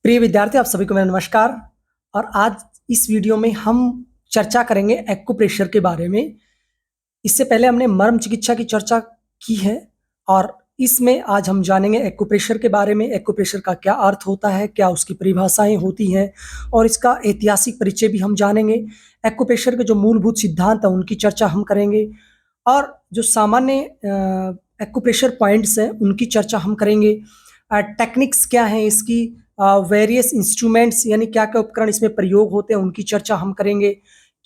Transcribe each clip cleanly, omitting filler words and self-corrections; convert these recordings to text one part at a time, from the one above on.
प्रिय विद्यार्थी, आप सभी को मेरा नमस्कार। और आज इस वीडियो में हम चर्चा करेंगे एक्यूप्रेशर के बारे में। इससे पहले हमने मर्म चिकित्सा की चर्चा की है और इसमें आज हम जानेंगे एक्यूप्रेशर के बारे में। एक्यूप्रेशर का क्या अर्थ होता है, क्या उसकी परिभाषाएं होती हैं और इसका ऐतिहासिक परिचय भी हम जानेंगे। एक्यूप्रेशर के जो मूलभूत सिद्धांत हैं उनकी चर्चा हम करेंगे और जो सामान्य एक्यूप्रेशर पॉइंट्स हैं उनकी चर्चा हम करेंगे। टेक्निक्स क्या हैं इसकी, वेरियस इंस्ट्रूमेंट्स यानी क्या क्या उपकरण इसमें प्रयोग होते हैं उनकी चर्चा हम करेंगे।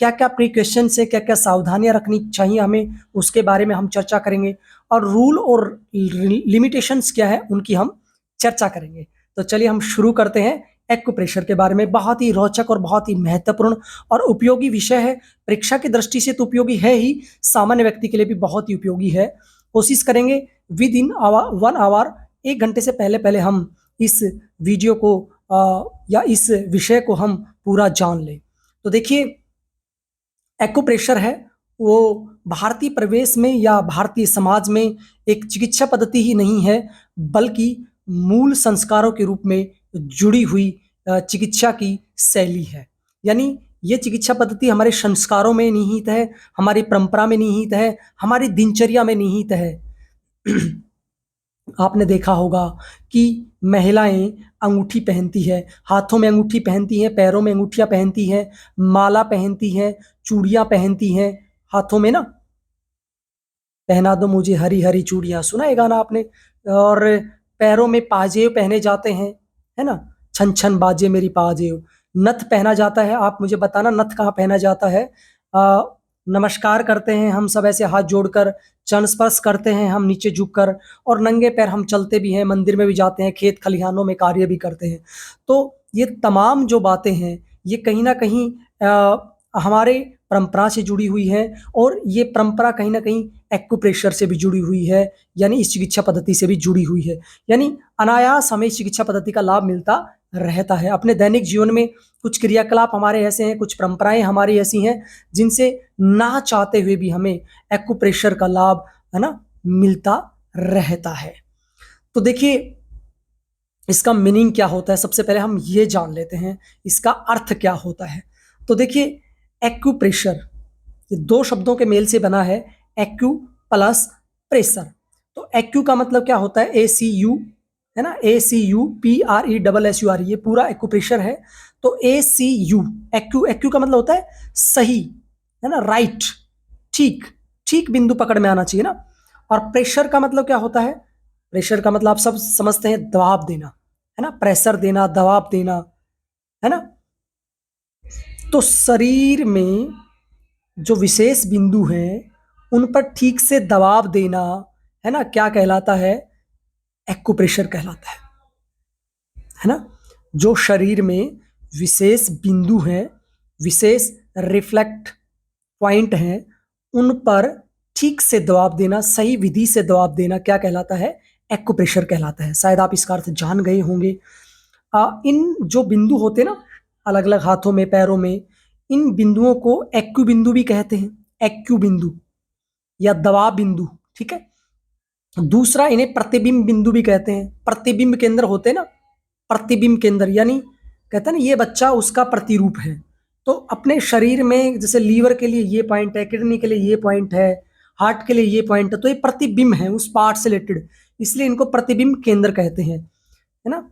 क्या क्या प्रिकॉशंस है, क्या क्या सावधानियां रखनी चाहिए हमें, उसके बारे में हम चर्चा करेंगे। और रूल और लिमिटेशंस क्या है उनकी हम चर्चा करेंगे। तो चलिए हम शुरू करते हैं एक्यूप्रेशर के बारे में। बहुत ही रोचक और बहुत ही महत्वपूर्ण और उपयोगी विषय है। परीक्षा की दृष्टि से तो उपयोगी है ही, सामान्य व्यक्ति के लिए भी बहुत ही उपयोगी है। कोशिश करेंगे विद इन 1 आवर, 1 घंटे से पहले पहले हम इस वीडियो को या इस विषय को हम पूरा जान लें। तो देखिए, एक्यूप्रेशर है वो भारतीय परिवेश में या भारतीय समाज में एक चिकित्सा पद्धति ही नहीं है, बल्कि मूल संस्कारों के रूप में जुड़ी हुई चिकित्सा की शैली है। यानी ये चिकित्सा पद्धति हमारे संस्कारों में निहित है, हमारी परंपरा में निहित है, हमारी दिनचर्या में निहित है। आपने देखा होगा कि महिलाएं अंगूठी पहनती है, हाथों में अंगूठी पहनती हैं, पैरों में अंगूठियां पहनती हैं, माला पहनती हैं, चूड़ियां पहनती हैं हाथों में ना। पहना दो मुझे हरी हरी चूड़ियां, सुना है गाना आपने। और पैरों में पाजेब पहने जाते हैं, है ना। छन छन बाजे मेरी पाजेब। नथ पहना जाता है, आप मुझे बताना नथ कहाँ पहना जाता है। नमस्कार करते हैं हम सब ऐसे हाथ जोड़कर, चरण स्पर्श करते हैं हम नीचे झुककर, और नंगे पैर हम चलते भी हैं, मंदिर में भी जाते हैं, खेत खलिहानों में कार्य भी करते हैं। तो ये तमाम जो बातें हैं ये कहीं ना कहीं हमारे परंपरा से जुड़ी हुई है और ये परंपरा कहीं ना कहीं एक्यूप्रेशर से भी जुड़ी हुई है, यानी इस चिकित्सा पद्धति से भी जुड़ी हुई है। यानी अनायास हमें इस चिकित्सा पद्धति का लाभ मिलता रहता है। अपने दैनिक जीवन में कुछ क्रियाकलाप हमारे ऐसे हैं, कुछ परंपराएं हमारी ऐसी हैं जिनसे ना चाहते हुए भी हमें एक्यूप्रेशर का लाभ, है ना, मिलता रहता है। तो देखिए, इसका मीनिंग क्या होता है, सबसे पहले हम ये जान लेते हैं इसका अर्थ क्या होता है। तो देखिए, एक्यूप्रेशर ये 2 शब्दों के मेल से बना है, एक्यू प्लस प्रेशर। तो एक्यू का मतलब क्या होता है, ACU, है ना, ACUPRESSUR, ये पूरा एक्यूप्रेशर है। तो ACU, एक्यू, एक्यू का मतलब होता है सही, है ना, राइट, ठीक, ठीक बिंदु पकड़ में आना चाहिए ना। और प्रेशर का मतलब क्या होता है, प्रेशर का मतलब आप सब समझते हैं, दबाव देना, है ना, प्रेशर देना, दबाव देना, है ना। तो शरीर में जो विशेष बिंदु हैं उन पर ठीक से दबाव देना, है ना, क्या कहलाता है, एक्यूप्रेशर कहलाता है ना। जो शरीर में विशेष बिंदु हैं, विशेष रिफ्लेक्ट पॉइंट हैं, उन पर ठीक से दबाव देना, सही विधि से दबाव देना क्या कहलाता है, एक्यूप्रेशर कहलाता है। शायद आप इसका अर्थ जान गए होंगे। इन जो बिंदु होते हैं ना, अलग अलग हाथों में, पैरों में, इन बिंदुओं को एक्यू बिंदु भी कहते हैं, एक्यू बिंदु या दबाव बिंदु, ठीक है। दूसरा, इन्हें प्रतिबिंब बिंदु भी कहते हैं। प्रतिबिंब केंद्र होते हैं ना, प्रतिबिंब केंद्र, यानी कहते हैं ना ये बच्चा उसका प्रतिरूप है। तो अपने शरीर में जैसे लीवर के लिए ये पॉइंट है, किडनी के लिए ये पॉइंट है, हार्ट के लिए ये पॉइंट है, तो ये प्रतिबिंब है उस पार्ट से रिलेटेड, इसलिए इनको प्रतिबिंब केंद्र कहते हैं, है ना।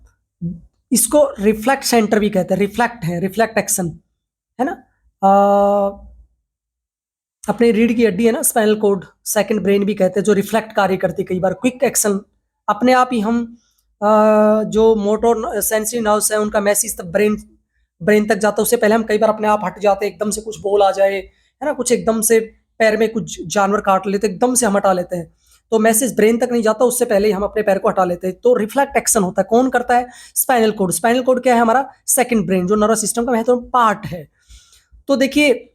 इसको रिफ्लेक्ट सेंटर भी कहते हैं, रिफ्लेक्ट है, रिफ्लेक्ट एक्शन, है ना। अपने रीढ़ की हड्डी है ना, स्पाइनल कोड, सेकंड ब्रेन भी कहते हैं, जो रिफ्लेक्ट कार्य करती है कई बार, क्विक एक्शन। अपने आप ही हम जो मोटर सेंसरी नर्व्स है उनका मैसेज तब ब्रेन ब्रेन तक जाता है, उससे पहले हम कई बार अपने आप हट जाते हैं, एकदम से कुछ बोल आ जाए, है ना, कुछ एकदम से पैर में कुछ जानवर काट लेते, एकदम से हम हटा लेते हैं, तो मैसेज ब्रेन तक नहीं जाता, उससे पहले ही हम अपने पैर को हटा लेते हैं। तो रिफ्लेक्ट एक्शन होता है, कौन करता है, स्पाइनल कोड। स्पाइनल कोड क्या है, हमारा सेकंड ब्रेन, जो नर्वस सिस्टम का महत्वपूर्ण पार्ट है। तो देखिए,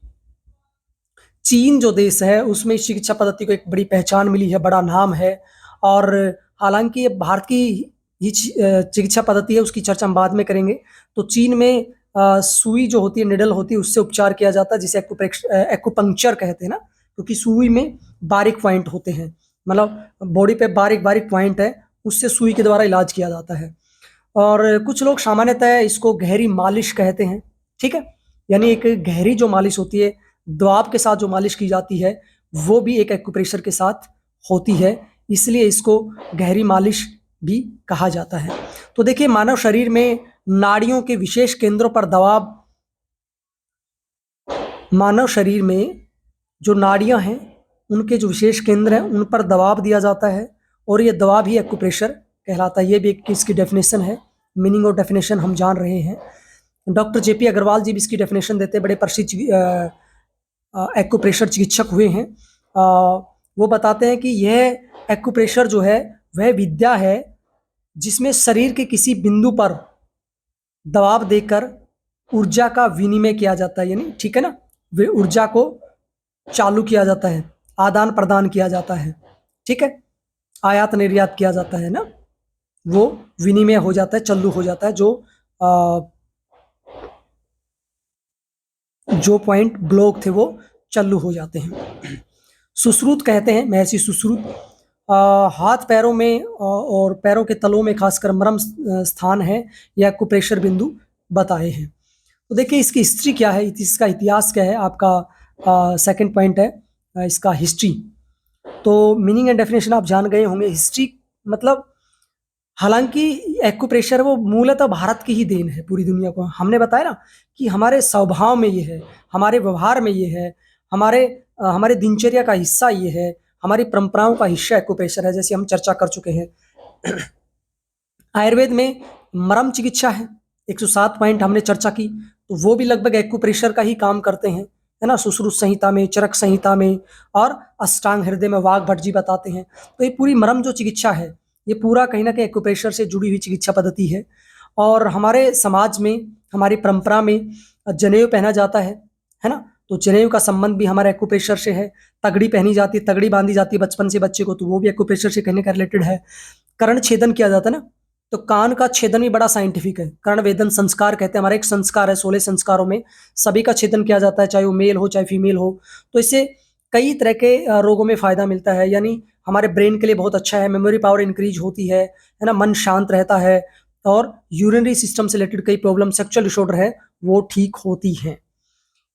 चीन जो देश है उसमें इस चिकित्सा पद्धति को एक बड़ी पहचान मिली है, बड़ा नाम है। और हालांकि ये भारत की ही चिकित्सा पद्धति है, उसकी चर्चा हम बाद में करेंगे। तो चीन में सुई जो होती है, निडल होती है, उससे उपचार किया जाता है, जिसे एक्यूपंक्चर कहते हैं ना, क्योंकि सुई में बारीक पॉइंट होते हैं, मतलब बॉडी पे बारीक बारीक पॉइंट है, उससे सुई के द्वारा इलाज किया जाता है। और कुछ लोग सामान्यतः इसको गहरी मालिश कहते हैं। ठीक है, यानी एक गहरी जो मालिश होती है, दबाव के साथ जो मालिश की जाती है, वो भी एक एक्यूप्रेशर के साथ होती है, इसलिए इसको गहरी मालिश भी कहा जाता है। तो देखिए, मानव शरीर में नाड़ियों के विशेष केंद्रों पर दबाव, मानव शरीर में जो नाड़ियां हैं, उनके जो विशेष केंद्र हैं, उन पर दबाव दिया जाता है और ये दबाव ही एक्यूप्रेशर कहलाता है। ये भी एक इसकी डेफिनेशन है, मीनिंग और डेफिनेशन हम जान रहे हैं। डॉक्टर जेपी अग्रवाल जी भी इसकी डेफिनेशन देते हैं, बड़े प्रसिद्ध एक्यूप्रेशर चिकित्सक हुए हैं। वो बताते हैं कि यह एक्यूप्रेशर जो है वह विद्या है जिसमें शरीर के किसी बिंदु पर दबाव देकर ऊर्जा का विनिमय किया जाता है, यानी ठीक है ना, वे ऊर्जा को चालू किया जाता है, आदान प्रदान किया जाता है, ठीक है, आयात निर्यात किया जाता है ना, वो विनिमय हो जाता है, चालू हो जाता है, जो पॉइंट ब्लॉक थे वो चालू हो जाते हैं। सुश्रुत कहते हैं, महर्षि सुश्रुत हाथ पैरों में और पैरों के तलों में खासकर मरम स्थान है या एक्यूप्रेशर बिंदु बताए हैं। तो देखिए इसकी हिस्ट्री क्या है, इसका इतिहास क्या है, आपका सेकंड पॉइंट है इसका हिस्ट्री। तो मीनिंग एंड डेफिनेशन आप जान गए होंगे। हिस्ट्री मतलब, हालांकि एक्यूप्रेशर वो मूलतः भारत की ही देन है, पूरी दुनिया को हमने बताया ना कि हमारे स्वभाव में ये है, हमारे व्यवहार में ये है, हमारे दिनचर्या का हिस्सा ये है, हमारी परंपराओं का हिस्सा एक्यूप्रेशर है, जैसे हम चर्चा कर चुके हैं। आयुर्वेद में मरम चिकित्सा है, 107 पॉइंट हमने चर्चा की, तो वो भी लगभग एक्यूप्रेशर का ही काम करते हैं, है ना। सुश्रुत संहिता में, चरक संहिता में और अष्टांग हृदय में वाघ भट्ट जी बताते हैं। तो ये पूरी मरम जो चिकित्सा है, ये पूरा कहीं ना कहीं एक्यूप्रेशर से जुड़ी हुई चिकित्सा पद्धति है। और हमारे समाज में, हमारी परंपरा में जनेऊ पहना जाता है ना। तो जनेऊ का संबंध भी हमारे एक्यूप्रेशर से है। तगड़ी पहनी जाती है, तगड़ी बांधी जाती है बचपन से बच्चे को, तो वो भी एक्यूप्रेशर से कहने का रिलेटेड है। कर्ण छेदन किया जाता है ना, तो कान का छेदन भी बड़ा साइंटिफिक है। कर्ण वेदन संस्कार कहते हैं, हमारा एक संस्कार है, 16 संस्कारों में सभी का छेदन किया जाता है, चाहे वो मेल हो चाहे फीमेल हो। तो इससे कई तरह के रोगों में फायदा मिलता है, यानी हमारे ब्रेन के लिए बहुत अच्छा है, मेमोरी पावर इंक्रीज होती है ना, मन शांत रहता है, और यूरिनरी सिस्टम से रिलेटेड कई प्रॉब्लम, सेक्सुअल डिसऑर्डर है, वो ठीक होती है।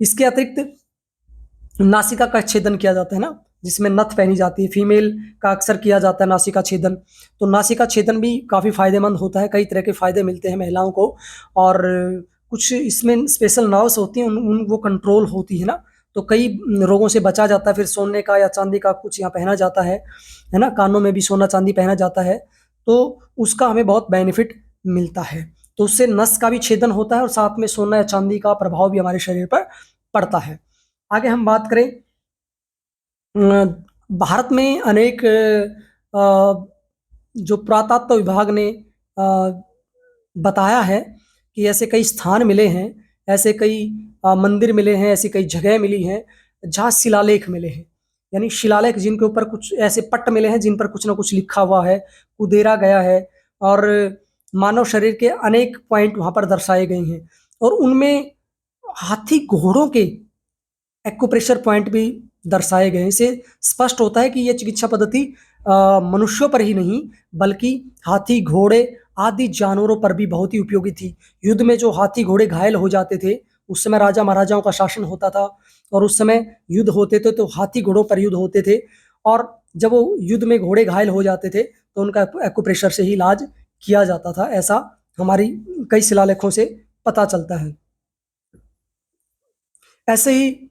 इसके अतिरिक्त नासिका का छेदन किया जाता है ना, जिसमें नथ पहनी जाती है, फीमेल का अक्सर किया जाता है नासिका छेदन। तो नासिका छेदन भी काफ़ी फायदेमंद होता है, कई तरह के फायदे मिलते हैं महिलाओं को। और कुछ इसमें स्पेशल नर्व्स होती हैं, उन वो कंट्रोल होती है ना, तो कई रोगों से बचा जाता है। फिर सोने का या चांदी का कुछ यहाँ पहना जाता है ना, कानों में भी सोना चांदी पहना जाता है, तो उसका हमें बहुत बेनिफिट मिलता है। तो उससे नस का भी छेदन होता है और साथ में सोना या चांदी का प्रभाव भी हमारे शरीर पर पड़ता है। आगे हम बात करें, भारत में अनेक जो पुरातत्व विभाग ने बताया है कि ऐसे कई स्थान मिले हैं, ऐसे कई मंदिर मिले हैं, ऐसी कई जगह मिली हैं जहाँ शिलालेख मिले हैं, यानी शिलालेख जिनके ऊपर कुछ ऐसे पट्ट मिले हैं जिन पर कुछ ना कुछ लिखा हुआ है, उदेरा गया है, और मानव शरीर के अनेक पॉइंट वहाँ पर दर्शाए गए हैं। और उनमें हाथी घोड़ों के एक्यूप्रेशर पॉइंट भी दर्शाए गए हैं। इससे स्पष्ट होता है कि यह चिकित्सा पद्धति मनुष्यों पर ही नहीं बल्कि हाथी घोड़े आदि जानवरों पर भी बहुत ही उपयोगी थी। युद्ध में जो हाथी घोड़े घायल हो जाते थे, उस समय राजा महाराजाओं का शासन होता था, और उस समय युद्ध होते थे तो हाथी घोड़ों पर युद्ध होते थे, और जब वो युद्ध में घोड़े घायल हो जाते थे तो उनका एक्यूप्रेशर से ही इलाज किया जाता था। ऐसा हमारी कई शिलालेखों से पता चलता है। ऐसे ही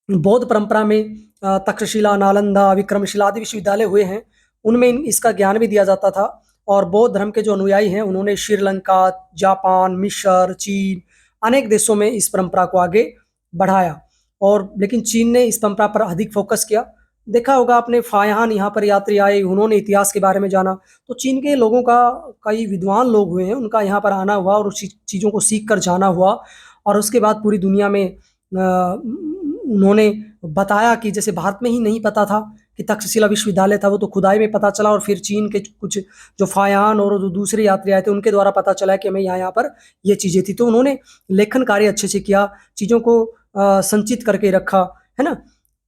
बौद्ध परंपरा में तक्षशिला, नालंदा, विक्रमशिला आदि विश्वविद्यालय हुए हैं, उनमें इसका ज्ञान भी दिया जाता था। और बौद्ध धर्म के जो अनुयायी हैं, उन्होंने श्रीलंका, जापान, मिस्र, चीन अनेक देशों में इस परंपरा को आगे बढ़ाया। और लेकिन चीन ने इस परंपरा पर अधिक फोकस किया। देखा होगा आपने, फायान यहाँ पर यात्री आए, उन्होंने इतिहास के बारे में जाना, तो चीन के लोगों का, कई विद्वान लोग हुए हैं, उनका यहाँ पर आना हुआ और उस चीज़ों को सीख कर जाना हुआ। और उसके बाद पूरी दुनिया में उन्होंने बताया कि जैसे भारत में ही नहीं पता था कि तक्षशिला विश्वविद्यालय था, वो तो खुदाई में पता चला, और फिर चीन के कुछ जो फायान और जो दूसरे यात्री आए थे उनके द्वारा पता चला कि हमें यहाँ पर ये चीज़ें थी। तो उन्होंने लेखन कार्य अच्छे से किया, चीज़ों को संचित करके रखा, है ना।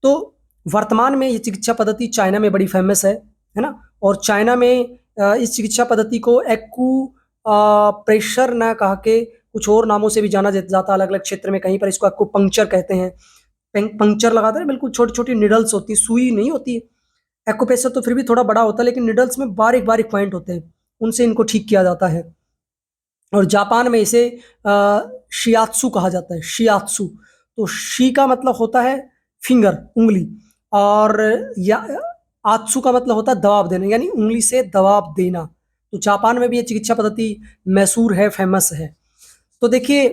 तो वर्तमान में ये चिकित्सा पद्धति चाइना में बड़ी फेमस है ना। और चाइना में इस चिकित्सा पद्धति को प्रेशर ना कह के कुछ और नामों से भी जाना जाता है अलग अलग क्षेत्र में। कहीं पर इसको एक्यूपंक्चर कहते हैं, पंक्चर लगाते हैं, बिल्कुल छोटी छोटी निडल्स होती है, सुई नहीं होती। एक्यूप्रेशर तो फिर भी थोड़ा बड़ा होता है, लेकिन निडल्स में बारीक बारीक पॉइंट होते हैं, उनसे इनको ठीक किया जाता है। और जापान में इसे शियात्सु कहा जाता है, शियात्सु। तो शी का मतलब होता है फिंगर, उंगली, और या आत्सु का मतलब होता है दबाव देना, यानी उंगली से दबाव देना। तो जापान में भी ये चिकित्सा पद्धति मशहूर है, फेमस है। तो देखिए,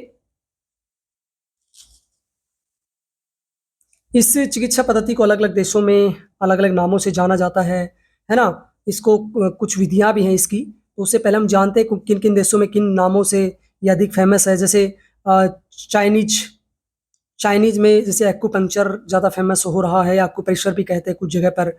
इस चिकित्सा पद्धति को अलग अलग देशों में अलग अलग नामों से जाना जाता है ना। इसको कुछ विधियां भी हैं इसकी। तो उससे पहले हम जानते हैं किन किन देशों में किन नामों से ये अधिक फेमस है। जैसे चाइनीज चाइनीज में जैसे एक्यूपंक्चर ज़्यादा फेमस हो रहा है, एक्यूप्रेशर भी कहते हैं कुछ जगह पर।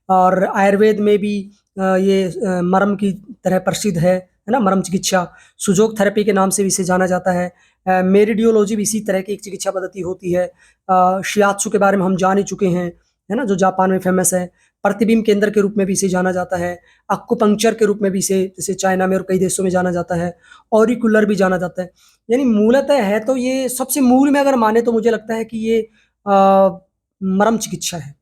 और आयुर्वेद में भी ये मरम की तरह प्रसिद्ध है ना, मरम चिकित्सा। सुजोग थेरेपी के नाम से भी इसे जाना जाता है। मेरिडियोलॉजी भी इसी तरह की एक चिकित्सा पद्धति होती है। शियात्सु के बारे में हम जान ही चुके हैं, है ना, जो जापान में फेमस है। प्रतिबिंब केंद्र के रूप में भी इसे जाना जाता है। अक्कुपंक्चर के रूप में भी इसे जैसे चाइना में और कई देशों में जाना जाता है। ऑरिकुलर भी जाना जाता है। यानी मूलतः है तो ये सबसे मूल में अगर माने तो मुझे लगता है कि ये मरम चिकित्सा है।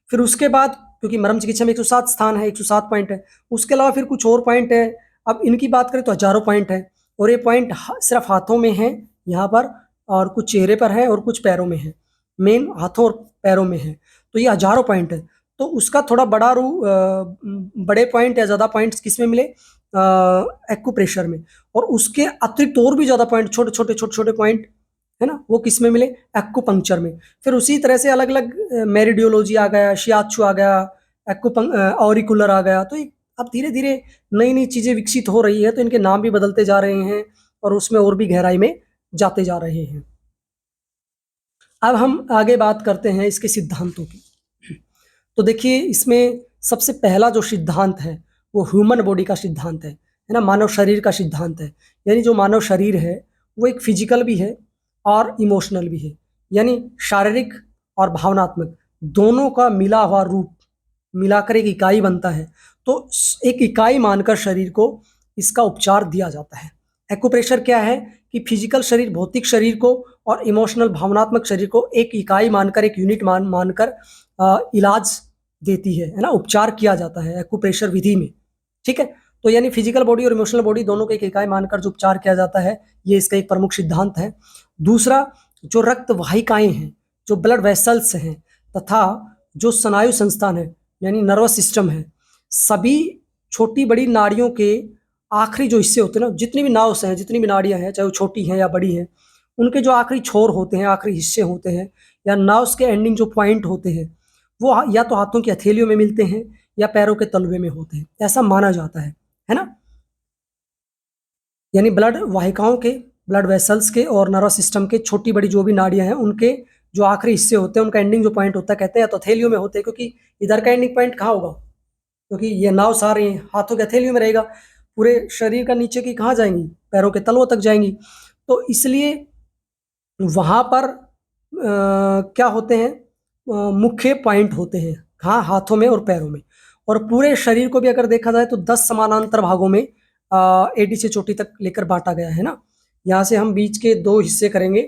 फिर उसके बाद, क्योंकि मरम चिकित्सा में 107 स्थान है, 107 पॉइंट है, उसके अलावा फिर कुछ और पॉइंट है। अब इनकी बात करें तो हजारों पॉइंट है, और ये पॉइंट सिर्फ हाथों में है यहाँ पर, और कुछ चेहरे पर है, और कुछ पैरों में है। मेन हाथों और पैरों में है। तो ये हजारों पॉइंट है। तो उसका थोड़ा बड़े पॉइंट या ज़्यादा पॉइंट्स किस में मिले, एक्यूप्रेशर में। और उसके अतिरिक्त और भी ज़्यादा पॉइंट, छोटे छोटे पॉइंट, है ना, वो किस में मिले, एक्यूपंक्चर में। फिर उसी तरह से अलग अलग मेरिडियोलॉजी आ गया, शियात्सु आ गया, ऑरिकुलर आ गया। तो अब धीरे धीरे नई नई चीज़ें विकसित हो रही है, तो इनके नाम भी बदलते जा रहे हैं, और उसमें और भी गहराई में जाते जा रहे हैं। अब हम आगे बात करते हैं इसके सिद्धांतों की। तो देखिए, इसमें सबसे पहला जो सिद्धांत है वो ह्यूमन बॉडी का सिद्धांत है ना, मानव शरीर का सिद्धांत है। यानी जो मानव शरीर है वो एक फिजिकल भी है और इमोशनल भी है, यानी शारीरिक और भावनात्मक दोनों का मिला हुआ रूप मिलाकर एक इकाई बनता है। तो एक इकाई मानकर शरीर को इसका उपचार दिया जाता है। एक्यूप्रेशर क्या है कि फिजिकल शरीर, भौतिक शरीर को, और इमोशनल भावनात्मक शरीर को एक इकाई मानकर, एक यूनिट मानकर इलाज देती है ना, उपचार किया जाता है एक्यूप्रेशर विधि में। ठीक है। तो यानी फिजिकल बॉडी और इमोशनल बॉडी दोनों को एक इकाई मानकर जो उपचार किया जाता है, ये इसका एक प्रमुख सिद्धांत है। दूसरा, जो रक्त वाहिकाएं हैं, जो ब्लड वेसल्स हैं, तथा जो स्नायु संस्थान है यानी नर्वस सिस्टम है, सभी छोटी बड़ी नाड़ियों के आखिरी जो हिस्से होते हैं ना, जितनी भी नाव्स हैं, जितनी भी नाड़ियां हैं, चाहे वो छोटी हैं या बड़ी हैं, उनके जो आखिरी छोर होते हैं, आखिरी हिस्से होते हैं, या नाव्स के एंडिंग जो पॉइंट होते हैं, वो या तो हाथों की हथेलियों में मिलते हैं या पैरों के तलवे में होते हैं, ऐसा माना जाता है ना। यानी ब्लड वाहिकाओं के, ब्लड वेसल्स के और नर्वस सिस्टम के छोटी बड़ी जो भी नाड़ियां हैं, उनके जो आखिरी हिस्से होते हैं, उनका एंडिंग जो पॉइंट होता है, कहते हैं या तो हथेलियों में होते हैं, क्योंकि इधर का एंडिंग पॉइंट कहाँ होगा, क्योंकि ये नाव सारे हाथों के हथेलियों में रहेगा, पूरे शरीर का नीचे की कहाँ जाएंगी, पैरों के तलवों तक जाएंगी। तो इसलिए वहां पर क्या होते हैं, मुख्य पॉइंट होते हैं, हाँ, हाथों में और पैरों में। और पूरे शरीर को भी अगर देखा जाए तो 10 समानांतर भागों में एडी से चोटी तक लेकर बांटा गया है ना। यहाँ से हम बीच के 2 हिस्से करेंगे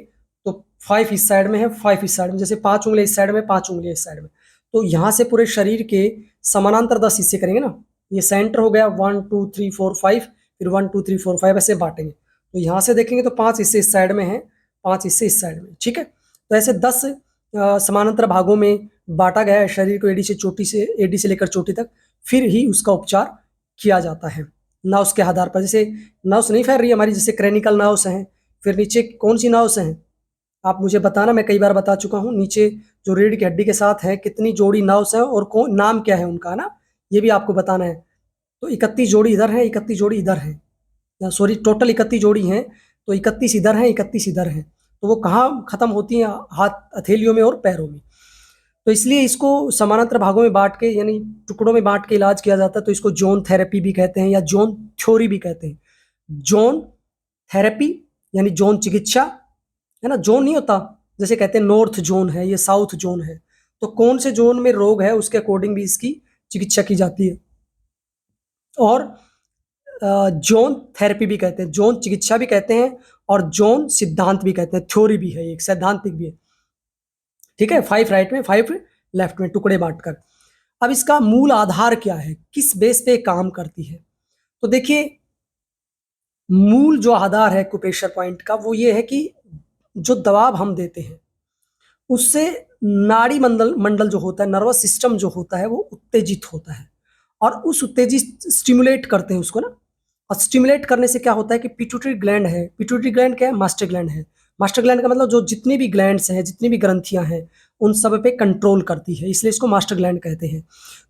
तो 5 इस साइड में है, 5 इस साइड में, जैसे 5 उंगली इस साइड में, 5 उंगली इस साइड में। तो यहाँ से पूरे शरीर के समानांतर 10 हिस्से करेंगे ना। ये सेंटर हो गया, 1 2 3 4 5, फिर 1 2 3 4 5 ऐसे बांटेंगे। तो यहाँ से देखेंगे तो 5 हिस्से इस साइड में है, 5 हिस्से इस साइड में। ठीक है। तो ऐसे 10 समानांतर भागों में बांटा गया है शरीर को, एडी से लेकर चोटी तक। फिर ही उसका उपचार किया जाता है नाव्स के आधार पर। जैसे नाव्स नहीं फैल रही हमारी, जैसे क्रेनिकल नाव्स हैं, फिर नीचे कौन सी नाव्स हैं आप मुझे बताना, मैं कई बार बता चुका हूँ। नीचे जो रीढ़ की हड्डी के साथ है कितनी जोड़ी नाव्स है और कौन नाम क्या है उनका ना, ये भी आपको बताना है। तो 31 जोड़ी इधर है, 31 जोड़ी इधर है, सॉरी टोटल 31 जोड़ी हैं। तो 31 इधर हैं, 31 इधर हैं। तो वो कहाँ खत्म होती हैं, हाथ हथेलियों में और पैरों में। तो इसलिए इसको समानांतर भागों में बांट के, यानी टुकड़ों में बांट के इलाज किया जाता है। तो इसको जोन थेरेपी भी कहते हैं या जोन थ्योरी भी कहते हैं। जोन थेरेपी यानी जोन चिकित्सा, है ना। जोन नहीं होता, जैसे कहते हैं नॉर्थ जोन है, ये साउथ जोन है। तो कौन से जोन में रोग है उसके अकॉर्डिंग भी इसकी चिकित्सा की जाती है। और जोन थेरेपी भी कहते हैं, जोन चिकित्सा भी कहते हैं और जोन सिद्धांत भी कहते हैं, थ्योरी भी है, एक सैद्धांतिक भी है। ठीक है, 5 राइट में 5 लेफ्ट में टुकड़े बांटकर। अब इसका मूल आधार क्या है, किस बेस पे काम करती है? तो देखिए, मूल जो आधार है एक्यूप्रेशर पॉइंट का वो ये है कि जो दबाव हम देते हैं उससे नाड़ी मंडल मंडल जो होता है, नर्वस सिस्टम जो होता है वो उत्तेजित होता है और उस उत्तेजित स्टिमुलेट करते हैं उसको ना। और स्टिमुलेट करने से क्या होता है कि पिट्यूटरी ग्लैंड है, पिट्यूटरी ग्लैंड क्या है, मास्टर ग्लैंड है। मास्टर ग्लैंड का मतलब जो जितनी भी ग्लैंड्स हैं, जितनी भी ग्रंथियां हैं, उन सब पे कंट्रोल करती है, इसलिए इसको मास्टर ग्लैंड कहते हैं।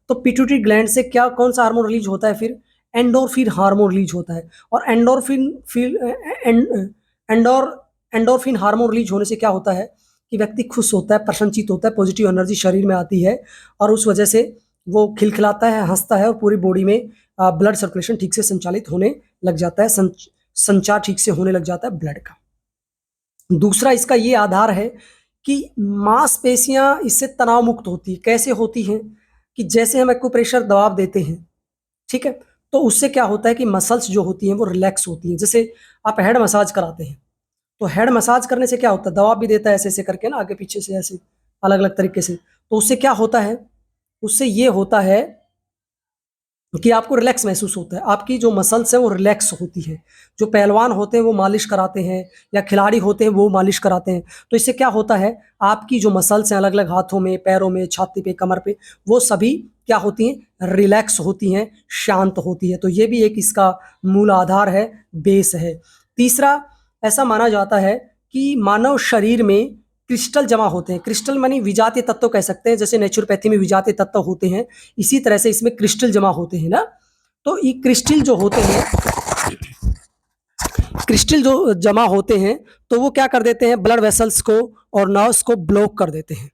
तो पिट्यूटरी ग्लैंड से क्या कौन सा हार्मोन रिलीज होता है फिर? एंडोर्फिन हार्मोन रिलीज होता है। और एंडोर एंडोर्फिन हार्मोन रिलीज होने से क्या होता है कि व्यक्ति खुश होता है, प्रसन्नचित होता है, पॉजिटिव एनर्जी शरीर में आती है और उस वजह से वो खिलखिलाता है, हंसता है और पूरी बॉडी में ब्लड सर्कुलेशन ठीक से संचालित होने लग जाता है, संचार ठीक से होने लग जाता है ब्लड का। दूसरा इसका ये आधार है कि मांसपेशियां इससे तनाव मुक्त होती है। कैसे होती हैं? कि जैसे हम एक्यूप्रेशर दबाव देते हैं, ठीक है, तो उससे क्या होता है कि मसल्स जो होती हैं वो रिलैक्स होती हैं। जैसे आप हेड मसाज कराते हैं तो हेड मसाज करने से क्या होता है, दबाव भी देता है ऐसे ऐसे करके ना, आगे पीछे से ऐसे अलग अलग तरीके से, तो उससे क्या होता है, उससे ये होता है कि आपको रिलैक्स महसूस होता है, आपकी जो मसल्स है वो रिलैक्स होती है। जो पहलवान होते हैं वो मालिश कराते हैं या खिलाड़ी होते हैं वो मालिश कराते हैं, तो इससे क्या होता है, आपकी जो मसल्स हैं अलग अलग हाथों में, पैरों में, छाती पे, कमर पे, वो सभी क्या होती हैं, रिलैक्स होती हैं, शांत होती है। तो ये भी एक इसका मूल आधार है, बेस है। तीसरा, ऐसा माना जाता है कि मानव शरीर में क्रिस्टल जमा होते हैं। क्रिस्टल मानी विजातीय तत्व कह सकते हैं, जैसे नेचुरोपैथी में विजातीय तत्व होते हैं, इसी तरह से इसमें क्रिस्टल जमा होते हैं ना। तो ये क्रिस्टल जो होते हैं, क्रिस्टल जो जमा होते हैं, तो वो क्या कर देते हैं, ब्लड वेसल्स को और नर्व्स को ब्लॉक कर देते हैं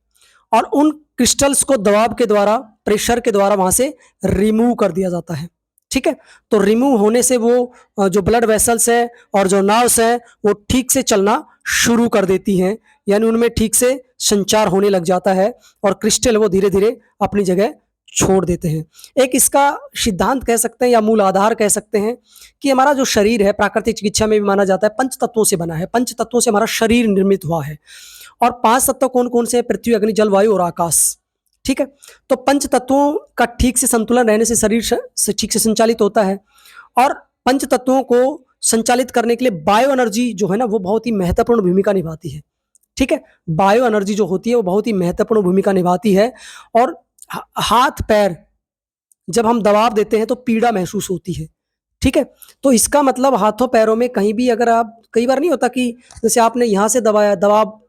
और उन क्रिस्टल्स को दबाव के द्वारा, प्रेशर के द्वारा वहां से रिमूव कर दिया जाता है। ठीक है, तो रिमूव होने से वो जो ब्लड वेसल्स है और जो नर्व्स है वो ठीक से चलना शुरू कर देती हैं, यानी उनमें ठीक से संचार होने लग जाता है और क्रिस्टल वो धीरे धीरे अपनी जगह छोड़ देते हैं। एक इसका सिद्धांत कह सकते हैं या मूल आधार कह सकते हैं कि हमारा जो शरीर है, प्राकृतिक चिकित्सा में भी माना जाता है, पंच तत्वों से बना है। पंच तत्वों से हमारा शरीर निर्मित हुआ है और 5 तत्व कौन कौन से हैं? पृथ्वी, अग्नि, जल, वायु और आकाश। ठीक है, तो पंच तत्वों का ठीक से संतुलन रहने से शरीर से ठीक से संचालित होता है और पंच तत्वों को संचालित करने के लिए बायो एनर्जी जो है ना वो बहुत ही महत्वपूर्ण भूमिका निभाती है। ठीक है, बायो एनर्जी जो होती है वो बहुत ही महत्वपूर्ण भूमिका निभाती है और हाथ पैर जब हम दबाव देते हैं तो पीड़ा महसूस होती है। ठीक है, तो इसका मतलब हाथों पैरों में कहीं भी अगर आप, कई बार नहीं होता कि जैसे आपने यहाँ से दबाया, दबाव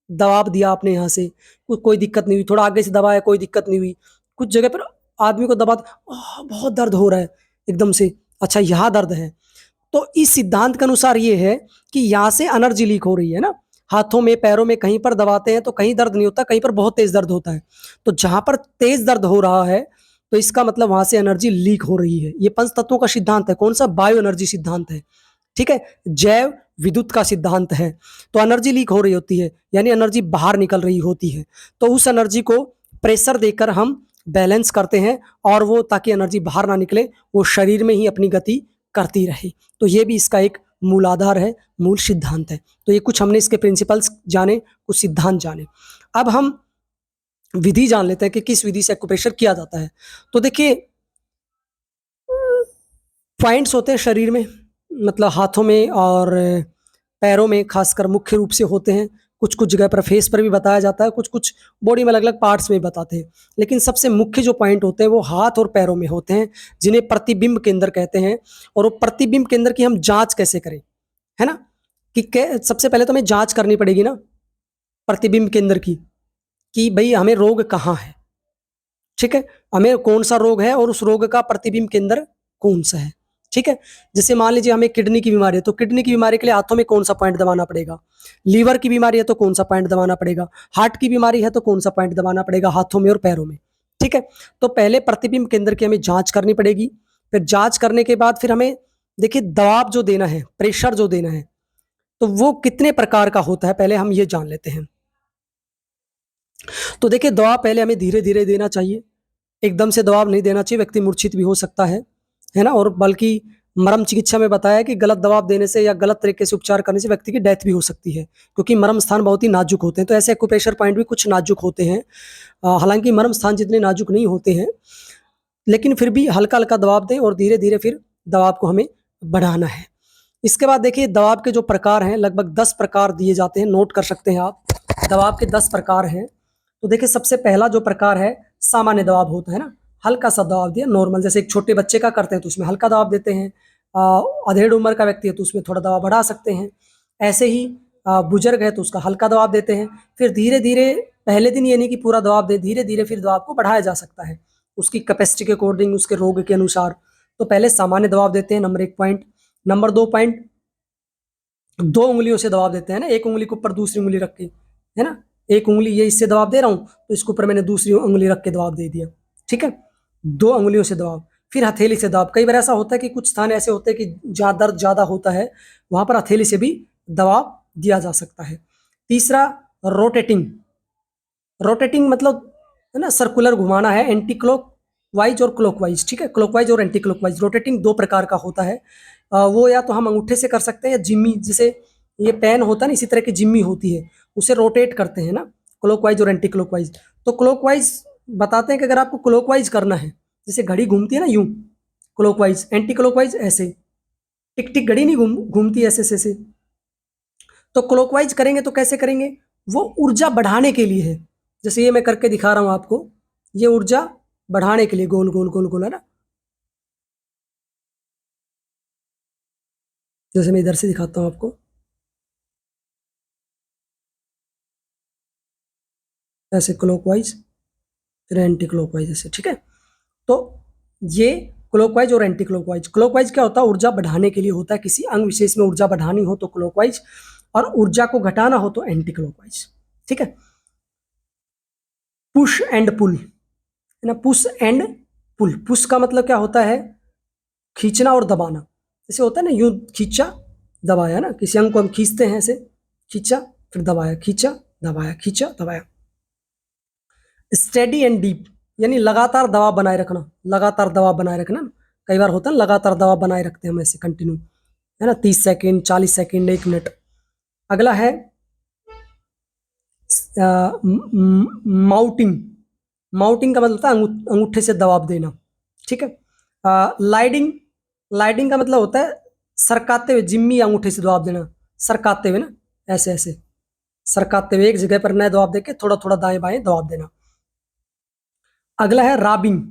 दबाव दिया आपने यहाँ से, कोई दिक्कत नहीं हुई, थोड़ा आगे से दबाया कोई दिक्कत नहीं हुई, कुछ जगह पर आदमी को दबा बहुत दर्द हो रहा है एकदम से, अच्छा यहाँ दर्द है। तो इस सिद्धांत के अनुसार ये है कि यहाँ से एनर्जी लीक हो रही है ना, हाथों में पैरों में कहीं पर दबाते हैं तो कहीं दर्द नहीं होता, कहीं पर बहुत तेज दर्द होता है। तो जहां पर तेज दर्द हो रहा है तो इसका मतलब वहां से एनर्जी लीक हो रही है। ये पंच तत्वों का सिद्धांत है, कौन सा, बायो एनर्जी सिद्धांत है। ठीक है, जैव विद्युत का सिद्धांत है। तो एनर्जी लीक हो रही होती है यानी एनर्जी बाहर निकल रही होती है, तो उस एनर्जी को प्रेशर देकर हम बैलेंस करते हैं और वो ताकि एनर्जी बाहर ना निकले, वो शरीर में ही अपनी गति करती रहे। तो ये भी इसका एक मूल आधार है, मूल सिद्धांत है। तो ये कुछ हमने इसके प्रिंसिपल्स जाने, कुछ सिद्धांत जाने। अब हम विधि जान लेते हैं कि किस विधि से एक्यूप्रेशर किया जाता है। तो देखिए, पॉइंट्स होते हैं शरीर में, मतलब हाथों में और पैरों में खासकर मुख्य रूप से होते हैं। कुछ कुछ जगह पर फेस पर भी बताया जाता है, कुछ कुछ बॉडी में अलग अलग पार्ट्स में बताते हैं, लेकिन सबसे मुख्य जो पॉइंट होते हैं वो हाथ और पैरों में होते हैं, जिन्हें प्रतिबिंब केंद्र कहते हैं। और वो प्रतिबिंब केंद्र की हम जांच कैसे करें, है ना, कि सबसे पहले तो हमें जांच करनी पड़ेगी ना प्रतिबिंब केंद्र की, कि भाई हमें रोग कहाँ है। ठीक है, हमें कौन सा रोग है और उस रोग का प्रतिबिंब केंद्र कौन सा है। ठीक है, जैसे मान लीजिए हमें किडनी की बीमारी है तो किडनी की बीमारी के लिए हाथों में कौन सा पॉइंट दबाना पड़ेगा, लीवर की बीमारी है तो कौन सा पॉइंट दबाना पड़ेगा, हार्ट की बीमारी है तो कौन सा पॉइंट दबाना पड़ेगा, हाथों में और पैरों में। ठीक है, तो पहले प्रतिबिंब केंद्र की हमें जांच करनी पड़ेगी। फिर जांच करने के बाद फिर हमें देखिए दबाव जो देना है, प्रेशर जो देना है, तो वो कितने प्रकार का होता है पहले हम ये जान लेते हैं। तो देखिए, दबाव पहले हमें धीरे धीरे देना चाहिए, एकदम से दबाव नहीं देना चाहिए, व्यक्ति मूर्छित भी हो सकता है ना, और बल्कि मरम चिकित्सा में बताया कि गलत दबाव देने से या गलत तरीके से उपचार करने से व्यक्ति की डेथ भी हो सकती है, क्योंकि मरम स्थान बहुत ही नाजुक होते हैं। तो ऐसे एक्यूप्रेशर पॉइंट भी कुछ नाजुक होते हैं। हालांकि मरम स्थान जितने नाजुक नहीं होते हैं, लेकिन फिर भी हल्का हल्का दबाव दें और धीरे धीरे फिर दबाव को हमें बढ़ाना है। इसके बाद देखिए दबाव के जो प्रकार हैं, लगभग 10 प्रकार दिए जाते हैं, नोट कर सकते हैं आप। दबाव के 10 प्रकार हैं। तो देखिए सबसे पहला जो प्रकार है सामान्य दबाव होता है ना, हल्का सा दबाव दिया, नॉर्मल, जैसे एक छोटे बच्चे का करते हैं तो उसमें हल्का दबाव देते हैं। अधेड़ उम्र का व्यक्ति है तो उसमें थोड़ा दबाव बढ़ा सकते हैं। ऐसे ही बुजुर्ग है तो उसका हल्का दबाव देते हैं। फिर धीरे धीरे, पहले दिन ये नहीं कि पूरा दबाव दे, धीरे धीरे फिर दबाव को बढ़ाया जा सकता है उसकी कैपेसिटी के अकॉर्डिंग, उसके रोग के अनुसार। तो पहले सामान्य दबाव देते हैं, नंबर 1 पॉइंट। नंबर 2 पॉइंट, 2 उंगलियों से दबाव देते हैं ना, एक उंगली के ऊपर दूसरी उंगली रख के, है ना, एक उंगली ये इससे दबाव दे रहा हूं तो इसके ऊपर मैंने दूसरी उंगली रख के दबाव दे दिया, ठीक है, 2 उंगलियों से दबाव। फिर हथेली से दबाव। कई बार ऐसा होता है कि कुछ स्थान ऐसे होते हैं कि जहां दर्द ज्यादा होता है, वहां पर हथेली से भी दबाव दिया जा सकता है। तीसरा रोटेटिंग। रोटेटिंग मतलब है ना, सर्कुलर घुमाना है, एंटी क्लॉक वाइज और क्लॉकवाइज, ठीक है, क्लॉकवाइज और एंटी क्लॉकवाइज। रोटेटिंग 2 प्रकार का होता है। वो या तो हम अंगूठे से कर सकते हैं या जिम्मी, जैसे ये पेन होता है ना, इसी तरह की जिम्मी होती है, उसे रोटेट करते हैं ना, क्लॉकवाइज और एंटी क्लॉकवाइज। तो क्लॉकवाइज बताते हैं कि अगर आपको क्लॉकवाइज करना है, जैसे घड़ी घूमती है ना यूं, क्लॉकवाइज। एंटी क्लॉकवाइज ऐसे, टिक टिक घड़ी नहीं घूमती ऐसे ऐसे। तो क्लॉकवाइज करेंगे तो कैसे करेंगे, वो ऊर्जा बढ़ाने के लिए है। जैसे ये मैं करके दिखा रहा हूं आपको, ये ऊर्जा बढ़ाने के लिए गोल गोल गोल गोल, है ना। जैसे मैं इधर से दिखाता हूं आपको, ऐसे क्लॉकवाइज, फिर एंटी क्लॉकवाइज ऐसे, ठीक है। तो ये क्लॉकवाइज और एंटी क्लॉकवाइज। क्लॉकवाइज क्या होता है, ऊर्जा बढ़ाने के लिए होता है, किसी अंग विशेष में ऊर्जा बढ़ानी हो तो क्लॉकवाइज, और ऊर्जा को घटाना हो तो एंटी क्लॉकवाइज, ठीक है। पुश एंड पुल, है ना, पुश एंड पुल। पुश का मतलब क्या होता है, खींचना और दबाना। जैसे होता है ना, यूं खींचा दबाया ना, किसी अंग को हम खींचते हैं ऐसे, खींचा फिर दबाया, खींचा दबाया, खींचा दबाया। स्टेडी एंड डीप, यानी लगातार दबाव बनाए रखना, लगातार दबाव बनाए रखना। कई बार होता है ना, लगातार दबाव बनाए रखते हैं हम ऐसे कंटिन्यू, है ना, 30 सेकेंड, 40 सेकेंड, 1 मिनट। अगला है माउटिंग। माउटिंग का मतलब होता है अंगूठे से दबाव देना, ठीक है। लाइडिंग, लाइडिंग का मतलब होता है सरकाते हुए, जिम्मी अंगूठे से दबाव देना, सरकाते हुए ना, ऐसे ऐसे सरकाते हुए, एक जगह पर नए दबाव देके थोड़ा थोड़ा दाएं बाएं दबाव देना। अगला है राबिंग,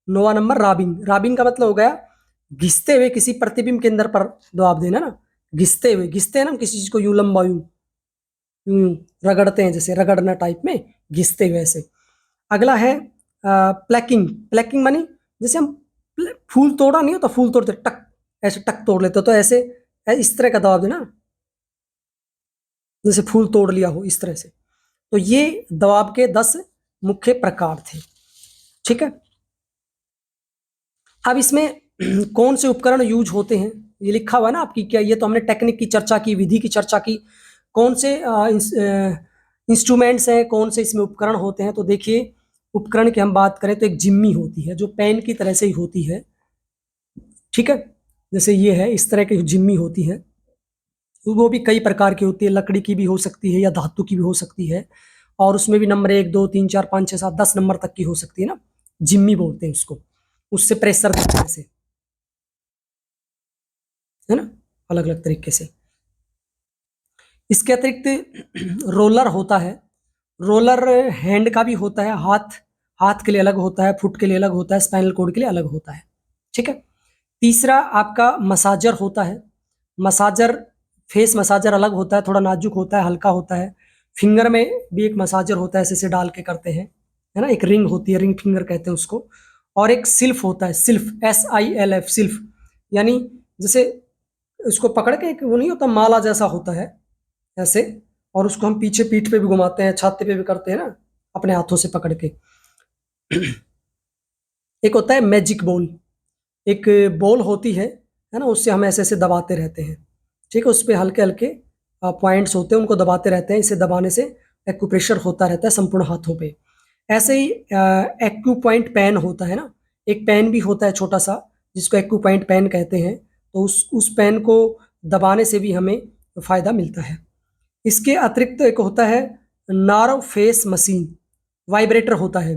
9वां नंबर राबिंग। राबिंग का मतलब हो गया घिसते हुए किसी प्रतिबिंब के अंदर पर दबाव देना ना, घिसते हुए, घिसते हैं ना हम किसी चीज को, यूं लंबा यूं यूं रगड़ते हैं, जैसे रगड़ना टाइप में, घिसते हुए ऐसे। अगला है प्लैकिंग। प्लैकिंग मानी जैसे हम फूल तोड़ा नहीं होता, फूल तोड़ते टक, ऐसे टक तोड़ लेते, तो ऐसे इस तरह का दबाव देना, जैसे फूल तोड़ लिया हो, इस तरह से। तो ये दबाव के 10 मुख्य प्रकार थे, ठीक है। अब इसमें कौन से उपकरण यूज होते हैं, ये लिखा हुआ है ना आपकी, क्या ये तो हमने टेक्निक की चर्चा की, विधि की चर्चा की, कौन से इंस्ट्रूमेंट्स हैं, कौन से इसमें उपकरण होते हैं। तो देखिए उपकरण की हम बात करें तो एक जिम्मी होती है, जो पेन की तरह से ही होती है, ठीक है, जैसे ये है, इस तरह की जिम्मी होती है। वो भी कई प्रकार की होती है, लकड़ी की भी हो सकती है या धातु की भी हो सकती है, और उसमें भी नंबर 1 2 3 4 5 6 7 10 नंबर तक की हो सकती है ना, जिम्मी बोलते हैं उसको। उससे प्रेशर देते हैं ऐसे, है ना, अलग अलग तरीके से। इसके अतिरिक्त रोलर होता है। रोलर हैंड का भी होता है, हाथ, हाथ के लिए अलग होता है, फुट के लिए अलग होता है, स्पाइनल कॉर्ड के लिए अलग होता है, ठीक है। तीसरा आपका मसाजर होता है। मसाजर, फेस मसाजर अलग होता है, थोड़ा नाजुक होता है, हल्का होता है। फिंगर में भी एक मसाजर होता है, ऐसे ऐसे डाल के करते हैं, है ना, एक रिंग होती है, रिंग फिंगर कहते हैं उसको। और एक सिल्फ होता है, सिल्फ, SILF, सिल्फ, यानी जैसे उसको पकड़ के एक वो नहीं होता, माला जैसा होता है ऐसे, और उसको हम पीछे पीठ पे भी घुमाते हैं, छाती पे भी करते हैं ना, अपने हाथों से पकड़ के। एक होता है मैजिक बॉल, एक बॉल होती है ना, उससे हम ऐसे ऐसे दबाते रहते हैं, ठीक है, उस पर हल्के हल्के पॉइंट्स होते हैं, उनको दबाते रहते हैं, इसे दबाने से एक्यूप्रेशर होता रहता है संपूर्ण हाथों पे। ऐसे ही एक्यू पॉइंट पेन होता है ना, एक पेन भी होता है छोटा सा, जिसको एक्यू पॉइंट पेन कहते हैं। तो उस पेन को दबाने से भी हमें फ़ायदा मिलता है। इसके अतिरिक्त एक होता है नार्व फेस मशीन, वाइब्रेटर होता है।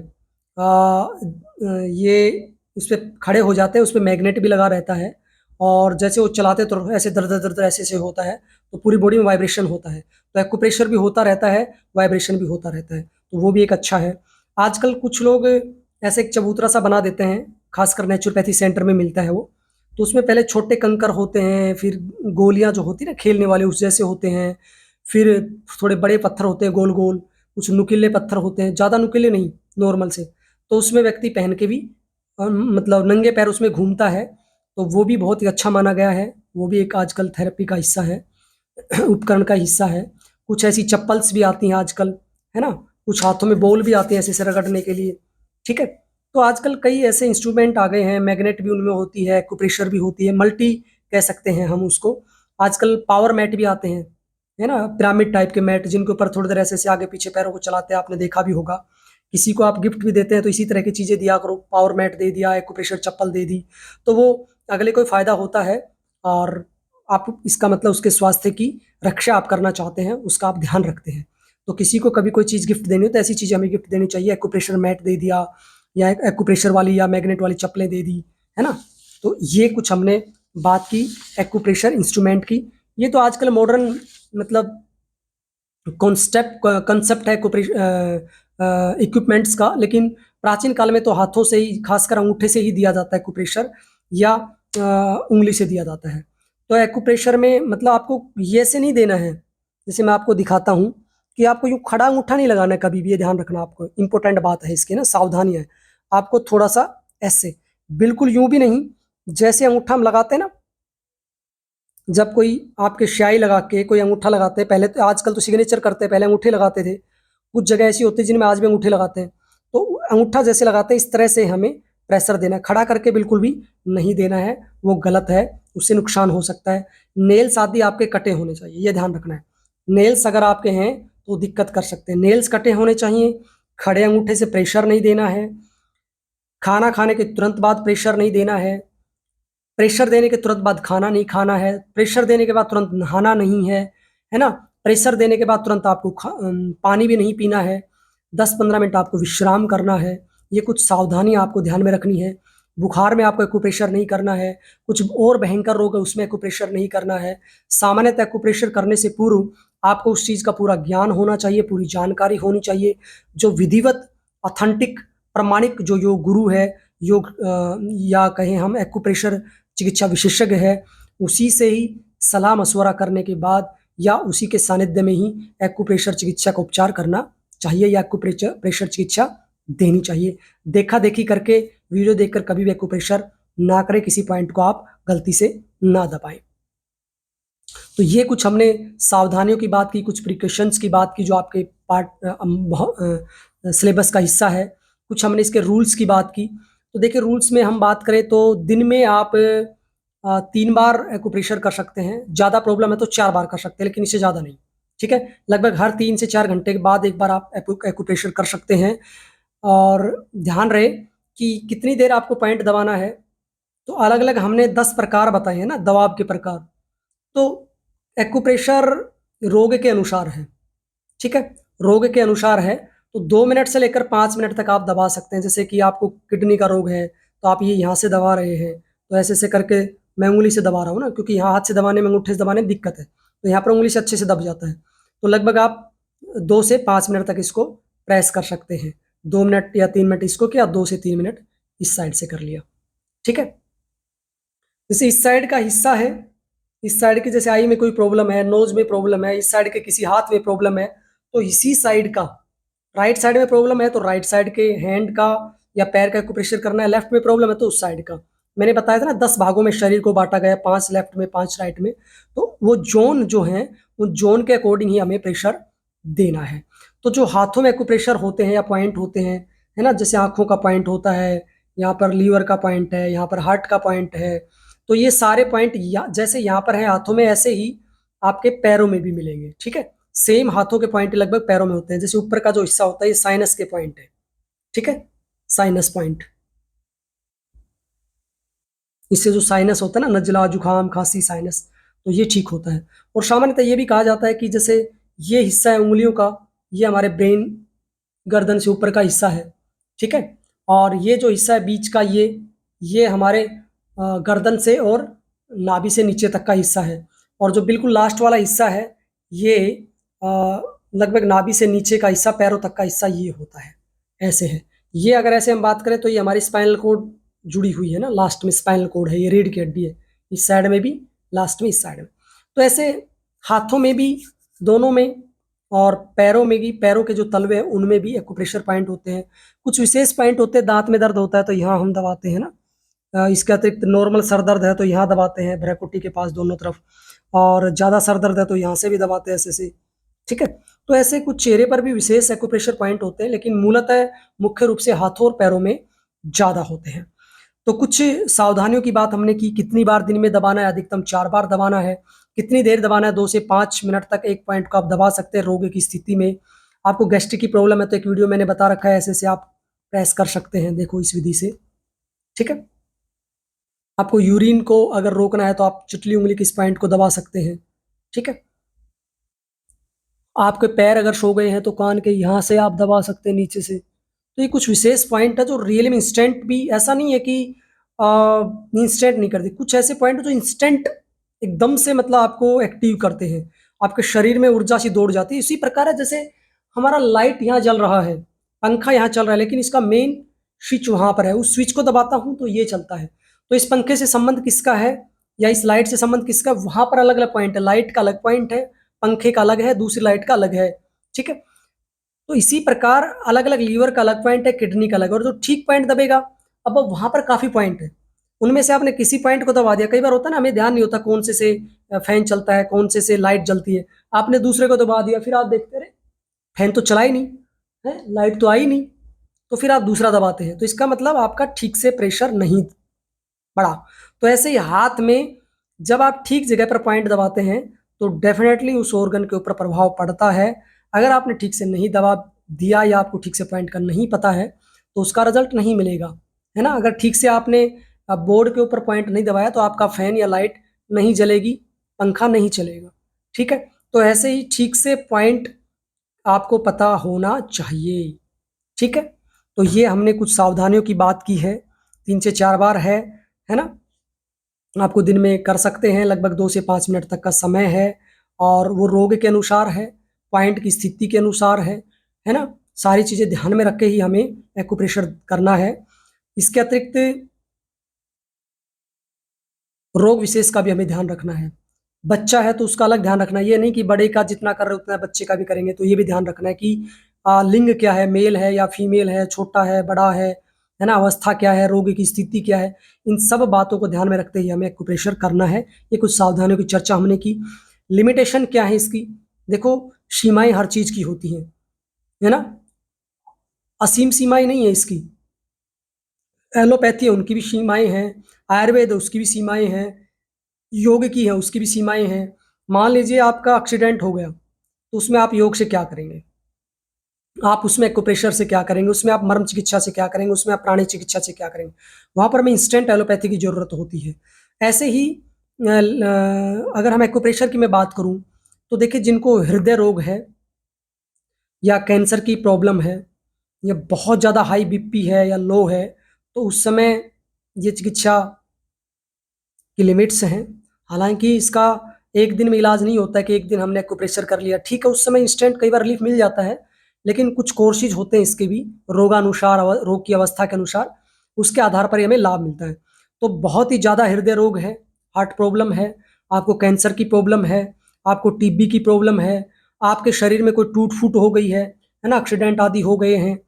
ये उस पे खड़े हो जाते हैं, उस पे मैग्नेट भी लगा रहता है और जैसे वो चलाते तो ऐसे दर-दर ऐसे होता है, तो पूरी बॉडी में वाइब्रेशन होता है। तो एक्यूप्रेशर भी होता रहता है, वाइब्रेशन भी होता रहता है, तो वो भी एक अच्छा है। आजकल कुछ लोग ऐसे एक चबूतरा-सा बना देते हैं, खासकर नेचुरोपैथी सेंटर में मिलता है वो। तो उसमें पहले छोटे कंकर होते हैं, फिर गोलियाँ जो होती है ना खेलने वाले उस जैसे होते हैं, फिर थोड़े बड़े पत्थर होते हैं गोल-गोल, कुछ नुकीले पत्थर होते हैं, ज़्यादा नुकीले नहीं, नॉर्मल से। तो उसमें व्यक्ति पहन के भी मतलब नंगे पैर उसमें घूमता है, तो वो भी बहुत ही अच्छा माना गया है। वो भी एक आजकल थेरेपी का हिस्सा है, उपकरण का हिस्सा है। कुछ ऐसी चप्पल्स भी आती हैं आजकल, है ना? कुछ हाथों में बॉल भी आते हैं ऐसे-ऐसे रगड़ने के लिए, ठीक है? तो आजकल कई ऐसे इंस्ट्रूमेंट आ गए हैं, मैग्नेट भी उनमें होती है, एक्यूप्रेशर भी होती है, मल्टी कह सकते हैं हम उसको। आजकल पावर मैट भी आते हैं, है ना? पिरामिड टाइप के मैट जिनके ऊपर थोड़ी देर ऐसे-ऐसे आगे-पीछे पैरों को चलाते हैं, आपने देखा भी होगा। किसी को आप गिफ्ट भी देते हैं तो इसी तरह की चीज़ें दिया करो, पावर मैट दे दिया, एक्यूप्रेशर चप्पल दे दी, तो वो अगले को फ़ायदा होता है और आप इसका मतलब उसके स्वास्थ्य की रक्षा आप करना चाहते हैं, उसका आप ध्यान रखते हैं। तो किसी को कभी कोई चीज़ गिफ्ट देनी हो तो ऐसी चीज़ें हमें गिफ्ट देनी चाहिए, एक्यूप्रेशर मैट दे दिया या एक्यूप्रेशर वाली या मैग्नेट वाली चप्पलें दे दी, है ना? तो ये कुछ हमने बात की एक्यूप्रेशर इंस्ट्रूमेंट की। ये तो आजकल मॉडर्न मतलब कॉन्सेप्ट है इक्विपमेंट्स का, लेकिन प्राचीन काल में तो हाथों से ही खासकर अंगूठे से ही दिया जाता है एक्यूप्रेशर या उंगली से दिया जाता है। तो एक्यूप्रेशर में मतलब आपको ये ऐसे नहीं देना है, जैसे मैं आपको दिखाता हूँ कि आपको यूँ खड़ा अंगूठा नहीं लगाना है कभी भी, ये ध्यान रखना आपको, इम्पोर्टेंट बात है इसकी ना, सावधानी है। आपको थोड़ा-सा ऐसे, बिल्कुल यूँ भी नहीं, जैसे अंगूठा हम लगाते हैं ना, जब कोई आपके स्याही लगा के कोई अंगूठा लगाते हैं, पहले तो आजकल तो सिग्नेचर करते हैं, पहले अंगूठे लगाते थे। कुछ जगह ऐसी होती है जिनमें आज भी अंगूठे लगाते हैं। तो अंगूठा जैसे लगाते हैं इस तरह से हमें प्रेशर देना है, खड़ा करके बिल्कुल भी नहीं देना है, वो गलत है, उससे नुकसान हो सकता है। नेल्स आदि आपके कटे होने चाहिए, ये ध्यान रखना है। नेल्स अगर आपके हैं तो दिक्कत कर सकते हैं, नेल्स कटे होने चाहिए, खड़े अंगूठे से प्रेशर नहीं देना है, खाना खाने के तुरंत बाद प्रेशर नहीं देना है, प्रेशर देने के तुरंत बाद खाना नहीं खाना है, प्रेशर देने के बाद तुरंत नहाना नहीं है ना? प्रेशर देने के बाद तुरंत आपको पानी भी नहीं पीना है, 10-15 मिनट आपको विश्राम करना है। ये कुछ सावधानियाँ आपको ध्यान में रखनी है। बुखार में आपको एक्यूप्रेशर नहीं करना है, कुछ और भयंकर रोग है उसमें एक्यूप्रेशर नहीं करना है। सामान्यतः एक्यूप्रेशर करने से पूर्व आपको उस चीज़ का पूरा ज्ञान होना चाहिए, पूरी जानकारी होनी चाहिए। जो विधिवत, ऑथेंटिक, प्रामाणिक जो योग गुरु है, या कहें हम एक्यूप्रेशर चिकित्सा विशेषज्ञ है, उसी से ही सलाह मशवरा करने के बाद या उसी के सानिध्य में ही एक्यूप्रेशर चिकित्सा का उपचार करना चाहिए या एक्यूप्रेशर प्रेशर चिकित्सा देनी चाहिए। देखा-देखी करके, वीडियो देखकर कभी भी एक्यूप्रेशर ना करें, किसी पॉइंट को आप गलती से ना दबाएँ। तो ये कुछ हमने सावधानियों की बात की, कुछ प्रिकॉशंस की बात की जो आपके सिलेबस का हिस्सा है। कुछ हमने इसके रूल्स की बात की। तो देखिए रूल्स में हम बात करें तो दिन में आप 3 बार एक्यूप्रेशर कर सकते हैं। ज़्यादा प्रॉब्लम है तो 4 बार कर सकते हैं, लेकिन इससे ज़्यादा नहीं, ठीक है? लगभग हर 3 से 4 घंटे के बाद एक बार आप एक्यूप्रेशर कर सकते हैं और ध्यान रहे कि कितनी देर आपको पॉइंट दबाना है। तो अलग-अलग हमने 10 प्रकार बताए हैं ना दबाव के प्रकार। तो एक्यूप्रेशर रोग के अनुसार है, ठीक है? रोग के अनुसार है, तो 2 मिनट से लेकर 5 मिनट तक आप दबा सकते हैं। जैसे कि आपको किडनी का रोग है, तो आप ये यहाँ से दबा रहे हैं, तो ऐसे-ऐसे करके मैं उँगली से दबा रहा हूँ ना, क्योंकि यहाँ हाथ से दबाने में, अंगूठे से दबाने में दिक्कत है, तो यहाँ पर उँगली से अच्छे से दब जाता है। तो लगभग आप 2 से 5 मिनट तक इसको प्रेस कर सकते हैं। 2 मिनट या 3 मिनट इसको किया, 2 से 3 मिनट इस साइड से कर लिया, ठीक है? जैसे इस साइड का हिस्सा है, इस साइड के जैसे आई में कोई प्रॉब्लम है, नोज़ में प्रॉब्लम है, इस साइड के किसी हाथ में प्रॉब्लम है, तो इसी साइड का, राइट साइड में प्रॉब्लम है तो राइट साइड के हैंड का या पैर का एक्यूप्रेशर करना है, लेफ्ट में प्रॉब्लम है तो उस साइड का। मैंने बताया था ना 10 भागों में शरीर को बाँटा गया है, 5 लेफ्ट में, 5 राइट में, तो वो ज़ोन जो हैं, उन ज़ोन के अकॉर्डिंग ही हमें प्रेशर देना है। तो जो हाथों में एक्यूप्रेशर होते हैं या पॉइंट होते हैं, है ना? जैसे आँखों का पॉइंट होता है, यहाँ पर लीवर का पॉइंट है, यहाँ पर हार्ट का पॉइंट है, तो ये सारे पॉइंट या जैसे यहाँ पर है हाथों में, ऐसे ही आपके पैरों में भी मिलेंगे, ठीक है? सेम हाथों के पॉइंट लगभग पैरों में होते हैं। जैसे ऊपर का जो हिस्सा होता है ये साइनस के पॉइंट है, ठीक है? Sinus point. इससे जो साइनस होता है ना, नज़ला, जुकाम, खांसी, साइनस, तो ये ठीक होता है। और सामान्यतः ये भी कहा जाता है कि जैसे ये हिस्सा है उंगलियों का, ये हमारे ब्रेन, गर्दन से ऊपर का हिस्सा है, ठीक है। और ये जो हिस्सा है बीच का, ये हमारे गर्दन से और नाभि से नीचे तक का हिस्सा है। और जो बिल्कुल लास्ट वाला हिस्सा है, ये लगभग नाभि से नीचे का हिस्सा, पैरों तक का हिस्सा ये होता है, ऐसे है। ये अगर ऐसे हम बात करें तो ये हमारी स्पाइनल कोड जुड़ी हुई है ना, लास्ट में स्पाइनल कोड है, ये रीढ़ की हड्डी है, इस साइड में भी, लास्ट में इस साइड में। तो ऐसे हाथों में भी, दोनों में, और पैरों में भी, पैरों के जो तलवे हैं उनमें भी एक्यूप्रेशर पॉइंट होते हैं। कुछ विशेष पॉइंट होते हैं, दांत में दर्द होता है तो यहाँ हम दबाते हैं ना। इसके अतिरिक्त नॉर्मल सर दर्द है तो यहाँ दबाते हैं, भ्रकुटी के पास दोनों तरफ। और ज़्यादा सर दर्द है तो यहाँ से भी दबाते हैं, ऐसे से, ठीक है। तो ऐसे कुछ चेहरे पर भी विशेष एक्यूप्रेशर पॉइंट होते हैं, लेकिन मूलतः मुख्य रूप से हाथों और पैरों में ज़्यादा होते हैं। तो कुछ सावधानियों की बात हमने की, कितनी बार दिन में दबाना है, अधिकतम 4 बार दबाना है, कितनी देर दबाना है, 2 से 5 मिनट तक एक पॉइंट को आप दबा सकते हैं रोगी की स्थिति में। आपको गैस्ट्रिक की प्रॉब्लम है तो एक वीडियो मैंने बता रखा है, ऐसे से आप प्रेस कर सकते हैं, देखो इस विधि से, ठीक है। आपको यूरिन को अगर रोकना है तो आप चुटली उंगली की इस पॉइंट को दबा सकते हैं, ठीक है। आपके पैर अगर सो गए हैं तो कान के यहाँ से आप दबा सकते हैं नीचे से। तो ये कुछ विशेष पॉइंट है जो रियली में इंस्टेंट भी, ऐसा नहीं है कि इंस्टेंट नहीं करती, कुछ ऐसे पॉइंट जो इंस्टेंट एकदम से मतलब आपको एक्टिव करते हैं, आपके शरीर में ऊर्जा सी दौड़ जाती है। इसी प्रकार है जैसे हमारा लाइट यहाँ जल रहा है, पंखा यहाँ चल रहा है, लेकिन इसका मेन स्विच वहां पर है, उस स्विच को दबाता हूं तो ये चलता है। तो इस पंखे से संबंध किसका है, या इस लाइट से संबंध किसका, वहां पर अलग अलग पॉइंट है, लाइट का अलग पॉइंट है, पंखे का अलग है, दूसरी लाइट का अलग है, ठीक है। तो इसी प्रकार अलग अलग लीवर का अलग पॉइंट है, किडनी का अलग, और जो ठीक पॉइंट दबेगा, अब वहां पर काफी पॉइंट है, उनमें से आपने किसी पॉइंट को दबा दिया, कई बार होता है ना, हमें ध्यान नहीं होता कौन से फैन चलता है, कौन से लाइट जलती है, आपने दूसरे को दबा दिया, फिर आप देखते रहे फैन तो चला ही नहीं है, लाइट तो आई नहीं, तो फिर आप दूसरा दबाते हैं, तो इसका मतलब आपका ठीक से प्रेशर नहीं बढ़ा। तो ऐसे ही हाथ में जब आप ठीक जगह पर पॉइंट दबाते हैं तो डेफिनेटली उस ऑर्गन के ऊपर प्रभाव पड़ता है। अगर आपने ठीक से नहीं दबा दिया या आपको ठीक से पॉइंट का नहीं पता है तो उसका रिजल्ट नहीं मिलेगा, है ना। अगर ठीक से आपने बोर्ड के ऊपर पॉइंट नहीं दबाया तो आपका फैन या लाइट नहीं जलेगी, पंखा नहीं चलेगा, ठीक है। तो ऐसे ही ठीक से पॉइंट आपको पता होना चाहिए, ठीक है। तो ये हमने कुछ सावधानियों की बात की है, 3 से 4 बार है ना। आपको दिन में कर सकते हैं, लगभग 2 से 5 मिनट तक का समय है, और वो रोग के अनुसार है, पॉइंट की स्थिति के अनुसार है ना। सारी चीज़ें ध्यान में रख के ही हमें एक्यूप्रेशर करना है। इसके अतिरिक्त रोग विशेष का भी हमें ध्यान रखना है। बच्चा है तो उसका अलग ध्यान रखना है, ये नहीं कि बड़े का जितना कर रहे उतना बच्चे का भी करेंगे, तो ये भी ध्यान रखना है कि लिंग क्या है, मेल है या फीमेल है, छोटा है बड़ा है ना, अवस्था क्या है, रोग की स्थिति क्या है, इन सब बातों को ध्यान में रखते ही हमें एक्यूप्रेशर करना है। ये कुछ सावधानियों की चर्चा हमने की। लिमिटेशन क्या है इसकी, देखो सीमाएं हर चीज की होती हैं, है ना, असीम सीमाएं नहीं है इसकी। एलोपैथी है उनकी भी सीमाएं हैं, आयुर्वेद है उसकी भी सीमाएं हैं, योग की है उसकी भी सीमाएं हैं। मान लीजिए आपका एक्सीडेंट हो गया तो उसमें आप योग से क्या करेंगे, आप उसमें एक्यूप्रेशर से क्या करेंगे, उसमें आप मर्म चिकित्सा से क्या करेंगे, उसमें आप प्राणी चिकित्सा से क्या करेंगे, वहां पर हमें इंस्टेंट एलोपैथी की जरूरत होती है। ऐसे ही अगर हम एक्यूप्रेशर की मैं बात करूं तो देखिए, जिनको हृदय रोग है या कैंसर की प्रॉब्लम है या बहुत ज़्यादा हाई बीपी है या लो है, तो उस समय ये चिकित्सा की लिमिट्स हैं। हालांकि इसका एक दिन में इलाज नहीं होता है कि एक दिन हमने एक्यूप्रेशर कर लिया, ठीक है, उस समय इंस्टेंट कई बार रिलीफ मिल जाता है, लेकिन कुछ कोर्सेज होते हैं इसके भी, रोगानुसार, रोग की अवस्था के अनुसार, उसके आधार पर ही हमें लाभ मिलता है। तो बहुत ही ज़्यादा हृदय रोग है, हार्ट प्रॉब्लम है, आपको कैंसर की प्रॉब्लम है, आपको टीबी की प्रॉब्लम है, आपके शरीर में कोई टूट फूट हो गई है ना, एक्सीडेंट आदि हो गए हैं,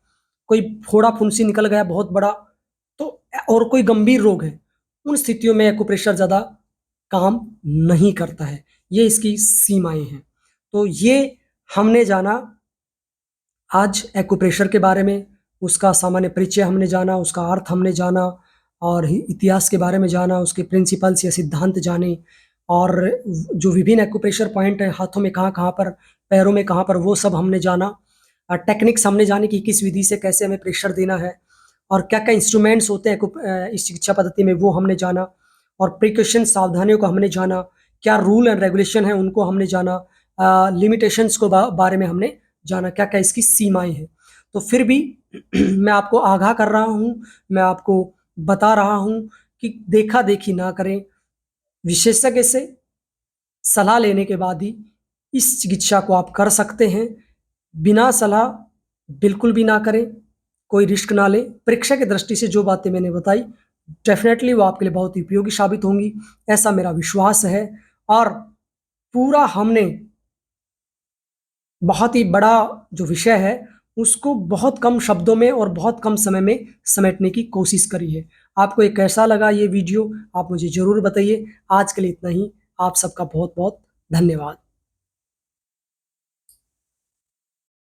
कोई फोड़ा फुंसी निकल गया बहुत बड़ा, तो और कोई गंभीर रोग है, उन स्थितियों में एक्यूप्रेशर ज़्यादा काम नहीं करता है। ये इसकी सीमाएं हैं। तो ये हमने जाना आज एक्यूप्रेशर के बारे में, उसका सामान्य परिचय हमने जाना, उसका अर्थ हमने जाना, और इतिहास के बारे में जाना, उसके प्रिंसिपल्स या सिद्धांत जाने, और जो विभिन्न एक्यूप्रेशर पॉइंट है हाथों में कहाँ कहाँ पर, पैरों में कहाँ पर, वो सब हमने जाना। टेक्निक्स हमने जानी कि किस विधि से कैसे हमें प्रेशर देना है, और क्या क्या इंस्ट्रूमेंट्स होते हैं इस चिकित्सा पद्धति में, वो हमने जाना। और प्रिकॉशन सावधानियों को हमने जाना, क्या रूल एंड रेगुलेशन है उनको हमने जाना, लिमिटेशंस को बारे में हमने जाना, क्या क्या इसकी सीमाएं हैं। तो फिर भी मैं आपको आगाह कर रहा हूं, मैं आपको बता रहा हूं कि देखा देखी ना करें, विशेषज्ञ से सलाह लेने के बाद ही इस चिकित्सा को आप कर सकते हैं। बिना सलाह बिल्कुल भी ना करें, कोई रिस्क ना लें। परीक्षा की दृष्टि से जो बातें मैंने बताई डेफिनेटली वो आपके लिए बहुत ही उपयोगी साबित होंगी, ऐसा मेरा विश्वास है। और पूरा हमने बहुत ही बड़ा जो विषय है उसको बहुत कम शब्दों में और बहुत कम समय में समेटने की कोशिश करी है। आपको ये कैसा लगा ये वीडियो, आप मुझे ज़रूर बताइए। आज के लिए इतना ही। आप सबका बहुत बहुत धन्यवाद।